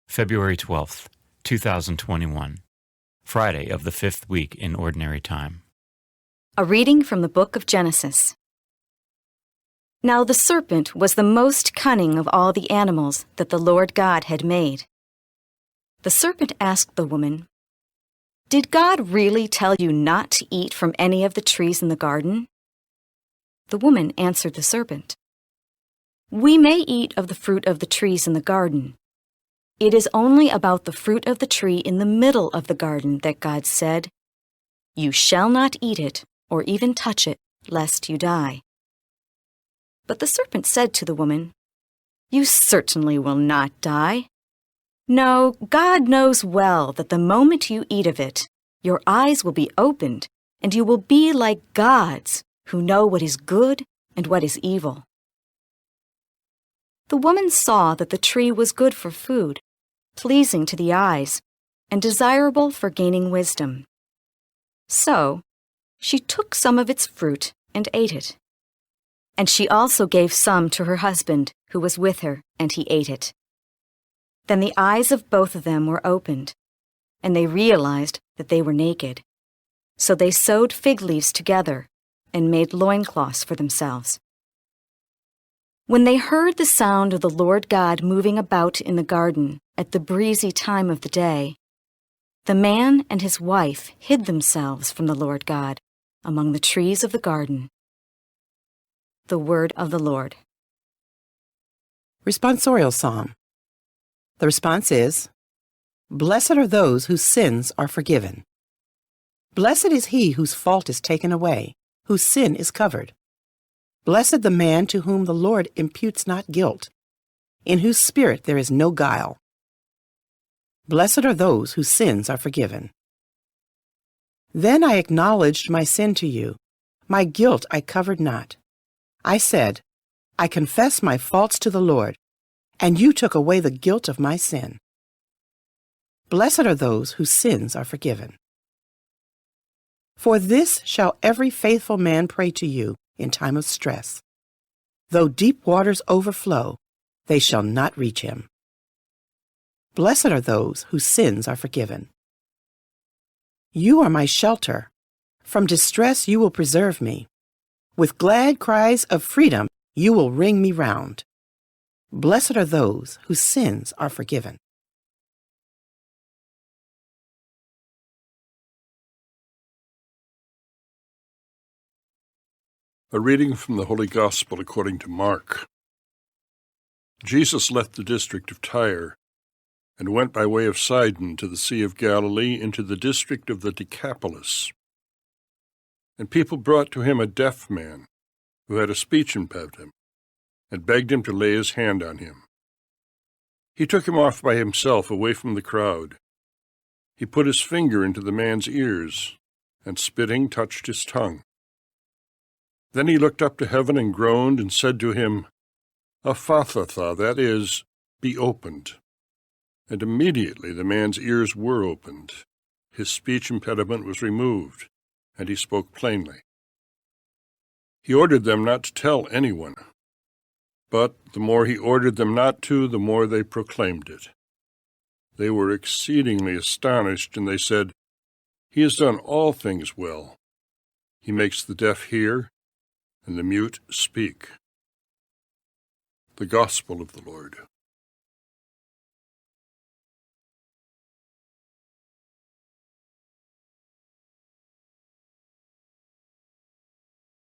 February 12th, 2021, Friday of the 5th week in Ordinary Time. A reading from the book of Genesis. Now the serpent was the most cunning of all the animals that the Lord God had made. The serpent asked the woman, "Did God really tell you not to eat from any of the trees in the garden?" The woman answered the serpent, "We may eat of the fruit of the trees in the garden. It is only about the fruit of the tree in the middle of the garden that God said, 'You shall not eat it or even touch it, lest you die.'" But the serpent said to the woman, "You certainly will not die. No, God knows well that the moment you eat of it, your eyes will be opened, and you will be like gods who know what is good and what is evil." The woman saw that the tree was good for food, pleasing to the eyes, and desirable for gaining wisdom. So she took some of its fruit and ate it. And she also gave some to her husband, who was with her, and he ate it. Then the eyes of both of them were opened, and they realized that they were naked. So they sewed fig leaves together and made loincloths for themselves. When they heard the sound of the Lord God moving about in the garden at the breezy time of the day, the man and his wife hid themselves from the Lord God among the trees of the garden. The word of the Lord. Responsorial Psalm. The response is, "Blessed are those whose sins are forgiven. Blessed is he whose fault is taken away, whose sin is covered. Blessed the man to whom the Lord imputes not guilt, in whose spirit there is no guile. Blessed are those whose sins are forgiven." Then I acknowledged my sin to you. My guilt I covered not. I said, "I confess my faults to the Lord," and you took away the guilt of my sin. Blessed are those whose sins are forgiven. For this shall every faithful man pray to you in time of stress. Though deep waters overflow, they shall not reach him. Blessed are those whose sins are forgiven. You are my shelter. From distress you will preserve me. With glad cries of freedom you will ring me round. Blessed are those whose sins are forgiven. A reading from the Holy Gospel according to Mark. Jesus left the district of Tyre and went by way of Sidon to the Sea of Galilee into the district of the Decapolis. And people brought to him a deaf man who had a speech impediment and begged him to lay his hand on him. He took him off by himself away from the crowd. He put his finger into the man's ears and, spitting, touched his tongue. Then he looked up to heaven and groaned and said to him, "Aphathatha," that is, be opened. And immediately the man's ears were opened. His speech impediment was removed, and he spoke plainly. He ordered them not to tell anyone. But the more he ordered them not to, the more they proclaimed it. They were exceedingly astonished, and they said, "He has done all things well. He makes the deaf hear, and the mute speak." The Gospel of the Lord.